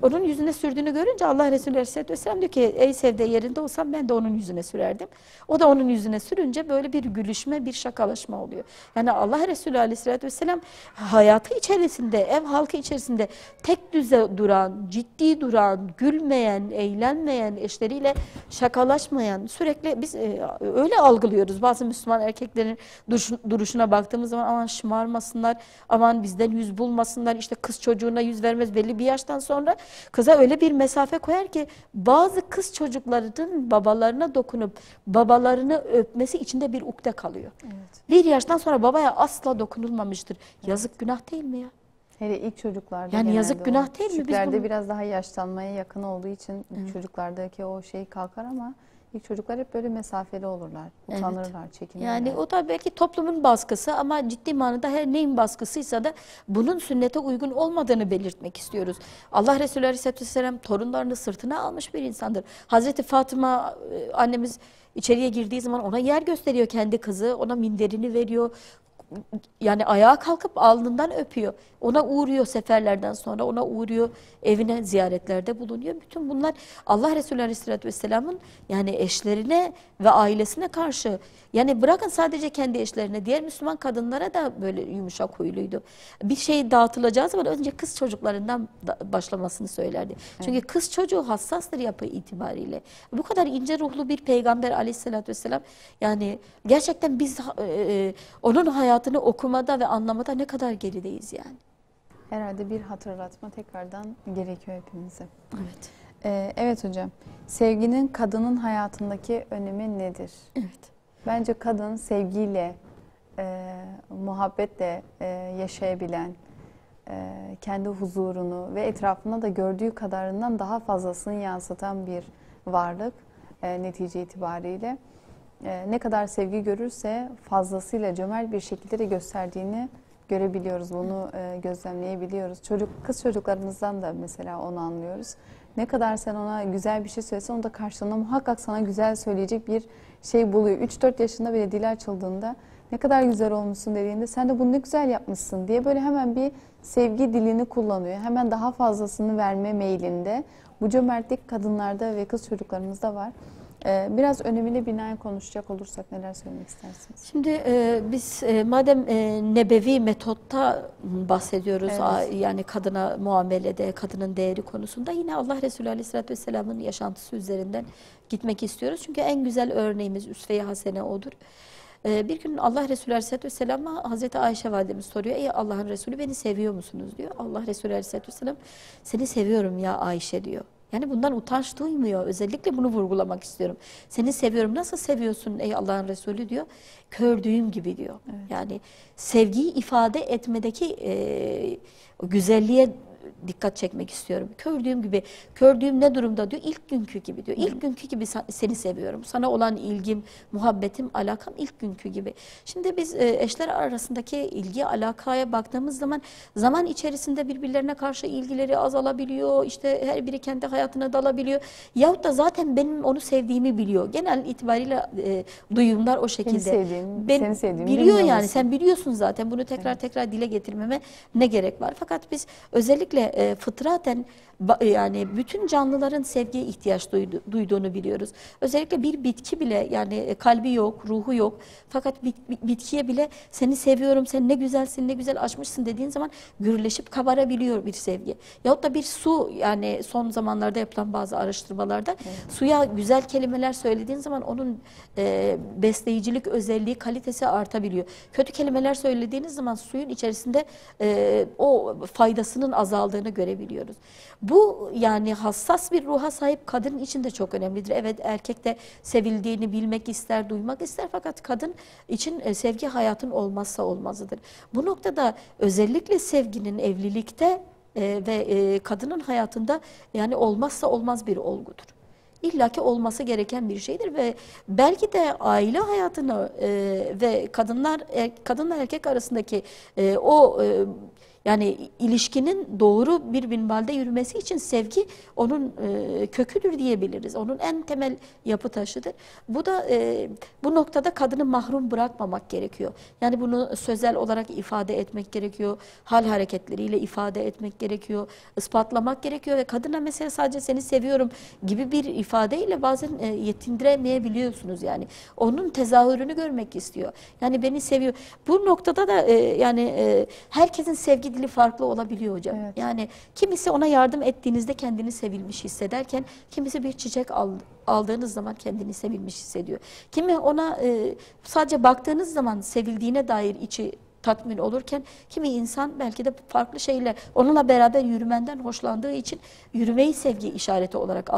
Onun yüzüne sürdüğünü görünce Allah Resulü Aleyhisselatü Vesselam diyor ki ey Sevde, yerinde olsam ben de onun yüzüne sürerdim. O da onun yüzüne sürünce böyle bir gülüşme, bir şakalaşma oluyor. Yani Allah Resulü Aleyhisselatü Vesselam hayatı içerisinde, ev halkı içerisinde tek düze duran, ciddi duran, gülmeyen, eğlenmeyen, eşleriyle şakalaşmayan, sürekli biz öyle algılıyoruz. Bazı Müslüman erkeklerin duruşuna baktığımız zaman aman şımarmasınlar, aman bizden yüz bulmasınlar, işte kız çocuğuna yüz vermez belli bir yaştan sonra. Kıza öyle bir mesafe koyar ki bazı kız çocuklarının babalarına dokunup babalarını öpmesi içinde bir ukde kalıyor. Evet. Bir yaştan sonra babaya asla dokunulmamıştır. Evet. Yazık, günah değil mi ya? Hele ilk çocuklarda yani yazık, günah değil mi? Küçüklerde biraz daha yaşlanmaya yakın olduğu için çocuklardaki o şey kalkar ama İlk çocuklar hep böyle mesafeli olurlar, utanırlar, çekinirler. Yani o da belki toplumun baskısı ama ciddi manada her neyin baskısıysa da bunun sünnete uygun olmadığını belirtmek istiyoruz. Allah Resulü Aleyhisselatü Vesselam torunlarını sırtına almış bir insandır. Hazreti Fatıma annemiz içeriye girdiği zaman ona yer gösteriyor kendi kızı, ona minderini veriyor. Yani ayağa kalkıp alnından öpüyor. Ona uğruyor seferlerden sonra, ona uğruyor, evine ziyaretlerde bulunuyor. Bütün bunlar Allah Resulü Aleyhisselatü Vesselam'ın yani eşlerine ve ailesine karşı, yani bırakın sadece kendi eşlerine, diğer Müslüman kadınlara da böyle yumuşak huyluydu. Bir şey dağıtılacağı zaman önce kız çocuklarından başlamasını söylerdi. Evet. Çünkü kız çocuğu hassastır yapı itibariyle. Bu kadar ince ruhlu bir peygamber Aleyhisselatü Vesselam, yani gerçekten biz onun hayatını okumada ve anlamada ne kadar gerideyiz yani. Herhalde bir hatırlatma tekrardan gerekiyor hepimize. Evet. Evet hocam. Sevginin kadının hayatındaki önemi nedir? Evet. Bence kadın sevgiyle, muhabbetle yaşayabilen, kendi huzurunu ve etrafında da gördüğü kadarından daha fazlasını yansıtan bir varlık netice itibariyle. Ne kadar sevgi görürse fazlasıyla cömert bir şekilde de gösterdiğini görebiliyoruz. Bunu gözlemleyebiliyoruz. Kız çocuklarımızdan da mesela onu anlıyoruz. Ne kadar sen ona güzel bir şey söylesen o da karşılığında muhakkak sana güzel söyleyecek bir şey buluyor. 3-4 yaşında bile dili açıldığında ne kadar güzel olmuşsun dediğinde sen de bunu ne güzel yapmışsın diye böyle hemen bir sevgi dilini kullanıyor. Hemen daha fazlasını verme meylinde. Bu cömertlik kadınlarda ve kız çocuklarımızda var. Biraz önemine binaen konuşacak olursak neler söylemek istersiniz? Şimdi biz madem nebevi metotta bahsediyoruz, evet, yani kadına muamelede, kadının değeri konusunda yine Allah Resulü Aleyhisselatü Vesselam'ın yaşantısı üzerinden gitmek istiyoruz. Çünkü en güzel örneğimiz, üsve-i hasene odur. Bir gün Allah Resulü Aleyhisselatü Vesselam'a Hazreti Ayşe validemiz soruyor. Ey Allah'ın Resulü, beni seviyor musunuz diyor. Allah Resulü Aleyhisselatü Vesselam seni seviyorum ya Ayşe diyor. Yani bundan utanç duymuyor. Özellikle bunu vurgulamak istiyorum. Seni seviyorum. Nasıl seviyorsun ey Allah'ın Resulü diyor. Kördüğüm gibi diyor. Evet. Yani sevgiyi ifade etmedeki güzelliğe dikkat çekmek istiyorum. Kördüğüm gibi, kördüğüm ne durumda diyor? İlk günkü gibi diyor. İlk günkü gibi seni seviyorum. Sana olan ilgim, muhabbetim, alakam ilk günkü gibi. Şimdi biz eşler arasındaki ilgi, alakaya baktığımız zaman içerisinde birbirlerine karşı ilgileri azalabiliyor. İşte her biri kendi hayatına dalabiliyor. Yahut da zaten benim onu sevdiğimi biliyor. Genel itibariyle duyumlar o şekilde. Seni sevdiğimi biliyor yani. Sen biliyorsun zaten. Bunu tekrar dile getirmeme ne gerek var? Fakat biz özellikle fıtraten yani bütün canlıların sevgiye ihtiyaç duyduğunu biliyoruz. Özellikle bir bitki bile, yani kalbi yok, ruhu yok. Fakat bitkiye bile seni seviyorum, sen ne güzelsin, ne güzel açmışsın dediğin zaman gürleşip kabarabiliyor bir sevgi. Yahut da bir su, yani son zamanlarda yapılan bazı araştırmalarda suya güzel kelimeler söylediğin zaman onun besleyicilik özelliği, kalitesi artabiliyor. Kötü kelimeler söylediğiniz zaman suyun içerisinde o faydasının azaldığını görebiliyoruz. Bu yani hassas bir ruha sahip kadın için de çok önemlidir. Evet, erkek de sevildiğini bilmek ister, duymak ister, fakat kadın için sevgi hayatın olmazsa olmazıdır. Bu noktada özellikle sevginin evlilikte ve kadının hayatında yani olmazsa olmaz bir olgudur. illaki olması gereken bir şeydir ve belki de aile hayatını ve kadınla erkek arasındaki yani ilişkinin doğru bir minvalde yürümesi için sevgi onun köküdür diyebiliriz. Onun en temel yapı taşıdır. Bu da bu noktada kadını mahrum bırakmamak gerekiyor. Yani bunu sözel olarak ifade etmek gerekiyor. Hal hareketleriyle ifade etmek gerekiyor. Ispatlamak gerekiyor ve kadına mesela sadece seni seviyorum gibi bir ifadeyle bazen yetindiremeyebiliyorsunuz yani. Onun tezahürünü görmek istiyor. Yani beni seviyor. Bu noktada da herkesin sevgi dili farklı olabiliyor hocam. Evet. Yani kimisi ona yardım ettiğinizde kendini sevilmiş hissederken kimisi bir çiçek aldığınız zaman kendini sevilmiş hissediyor. Kimi ona sadece baktığınız zaman sevildiğine dair içi tatmin olurken kimi insan belki de farklı şeyler onunla beraber yürümenden hoşlandığı için yürümeyi sevgi işareti olarak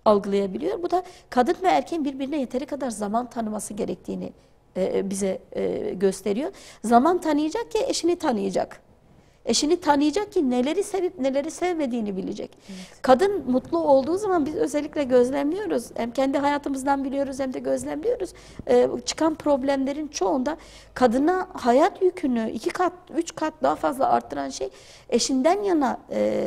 algılayabiliyor. Bu da kadın ve erkeğin birbirine yeteri kadar zaman tanıması gerektiğini bize gösteriyor. Zaman tanıyacak ki eşini tanıyacak. Eşini tanıyacak ki neleri sevip neleri sevmediğini bilecek. Evet. Kadın mutlu olduğu zaman biz özellikle gözlemliyoruz. Hem kendi hayatımızdan biliyoruz hem de gözlemliyoruz. Çıkan problemlerin çoğunda kadına hayat yükünü 2 kat, 3 kat daha fazla arttıran şey eşinden yana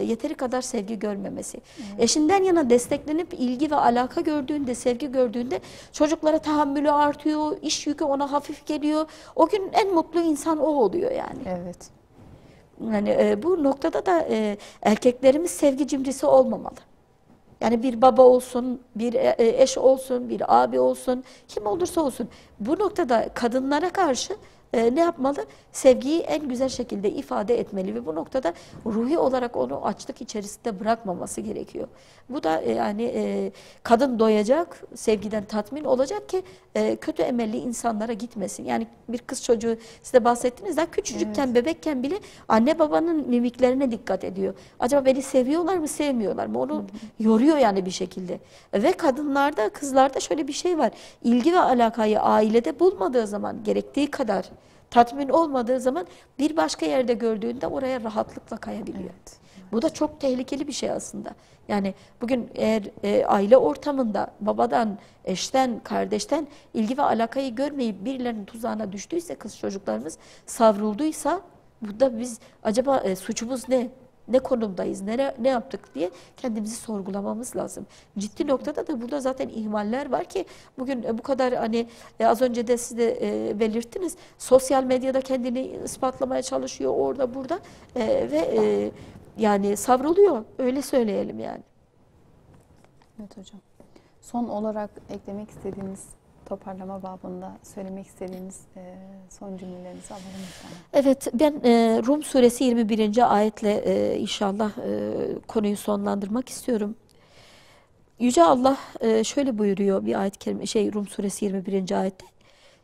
yeteri kadar sevgi görmemesi. Evet. Eşinden yana desteklenip ilgi ve alaka gördüğünde, sevgi gördüğünde çocuklara tahammülü artıyor, iş yükü ona hafif geliyor. O gün en mutlu insan o oluyor yani. Evet. Yani bu noktada da erkeklerimiz sevgi cimrisi olmamalı. Yani bir baba olsun, bir eş olsun, bir abi olsun, kim olursa olsun. Bu noktada kadınlara karşı ne yapmalı? Sevgiyi en güzel şekilde ifade etmeli ve bu noktada ruhi olarak onu açlık içerisinde bırakmaması gerekiyor. Bu da yani kadın doyacak, sevgiden tatmin olacak ki kötü emelli insanlara gitmesin. Yani bir kız çocuğu size bahsettiniz daha küçücükken, evet, bebekken bile anne babanın mimiklerine dikkat ediyor. Acaba beni seviyorlar mı, sevmiyorlar mı? Onu yoruyor yani bir şekilde. Ve kadınlarda, kızlarda şöyle bir şey var. İlgi ve alakayı ailede bulmadığı zaman gerektiği kadar tatmin olmadığı zaman bir başka yerde gördüğünde oraya rahatlıkla kayabiliyor. Evet. Bu da çok tehlikeli bir şey aslında. Yani bugün eğer aile ortamında babadan, eşten, kardeşten ilgi ve alakayı görmeyip birilerinin tuzağına düştüyse kız çocuklarımız savrulduysa burada biz acaba suçumuz ne? Ne konumdayız, ne yaptık diye kendimizi sorgulamamız lazım. Ciddi noktada da burada zaten ihmaller var ki bugün bu kadar hani az önce de siz de belirttiniz. Sosyal medyada kendini ispatlamaya çalışıyor orada burada ve yani savruluyor öyle söyleyelim yani. Evet hocam. Son olarak eklemek istediğiniz toparlama babında söylemek istediğiniz son cümlelerinizi alalım lütfen. Evet, ben Rum suresi 21. ayetle inşallah konuyu sonlandırmak istiyorum. Yüce Allah şöyle buyuruyor bir ayet-i kerime, Rum suresi 21. ayette.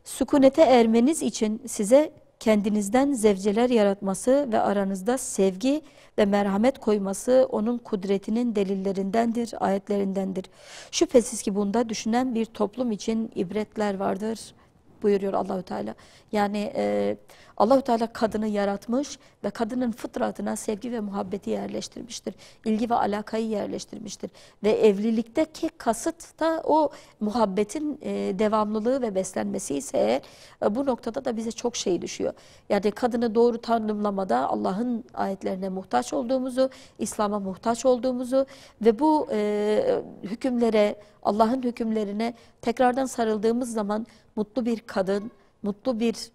Sükunete ermeniz için size kendinizden zevceler yaratması ve aranızda sevgi ve merhamet koyması onun kudretinin delillerindendir, ayetlerindendir. Şüphesiz ki bunda düşünen bir toplum için ibretler vardır buyuruyor Allahü Teala. Yani Allahü Teala kadını yaratmış ve kadının fıtratına sevgi ve muhabbeti yerleştirmiştir. İlgi ve alakayı yerleştirmiştir. Ve evlilikteki kasıt da o muhabbetin devamlılığı ve beslenmesi ise eğer bu noktada da bize çok şey düşüyor. Yani kadını doğru tanımlamada Allah'ın ayetlerine muhtaç olduğumuzu, İslam'a muhtaç olduğumuzu ve bu hükümlere, Allah'ın hükümlerine tekrardan sarıldığımız zaman mutlu bir kadın, mutlu bir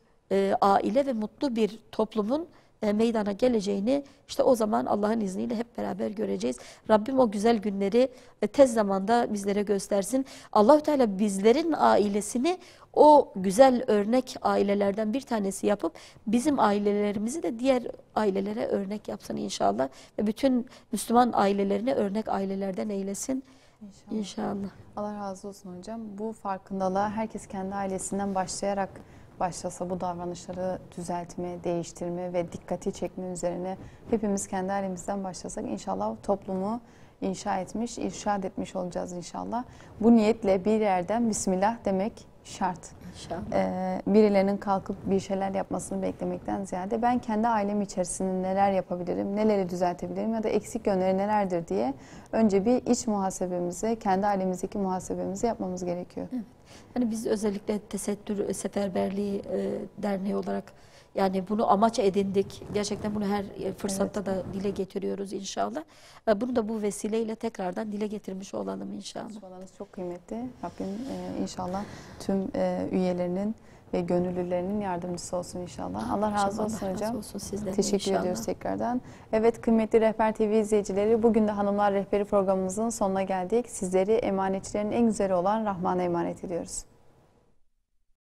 aile ve mutlu bir toplumun meydana geleceğini işte o zaman Allah'ın izniyle hep beraber göreceğiz. Rabbim o güzel günleri tez zamanda bizlere göstersin. Allahü Teala bizlerin ailesini o güzel örnek ailelerden bir tanesi yapıp bizim ailelerimizi de diğer ailelere örnek yapsın inşallah. Ve bütün Müslüman ailelerine örnek ailelerden eylesin. İnşallah. Allah razı olsun hocam. Bu farkındalığa herkes kendi ailesinden başlayarak başlasa bu davranışları düzeltme, değiştirme ve dikkati çekme üzerine hepimiz kendi ailemizden başlasak inşallah toplumu inşa etmiş, irşad etmiş olacağız inşallah. Bu niyetle bir yerden Bismillah demek şart. İnşallah. Birilerinin kalkıp bir şeyler yapmasını beklemekten ziyade ben kendi ailem içerisinde neler yapabilirim, neleri düzeltebilirim ya da eksik yönleri nelerdir diye önce bir iç muhasebemizi, kendi ailemizdeki muhasebemizi yapmamız gerekiyor. Evet. Yani biz özellikle Tesettür Seferberliği Derneği olarak yani bunu amaç edindik. Gerçekten bunu her fırsatta da dile getiriyoruz inşallah. Bunu da bu vesileyle tekrardan dile getirmiş olalım inşallah. Sorularınız çok kıymetli. Rabbim inşallah tüm üyelerinin ve gönüllülerinin yardımcısı olsun inşallah. Allah razı olsun Allah razı hocam. olsun sizden de Teşekkür inşallah. ediyoruz tekrardan. Evet kıymetli Rehber TV izleyicileri, bugün de Hanımlar Rehberi programımızın sonuna geldik. Sizleri emanetçilerin en güzeli olan Rahman'a emanet ediyoruz.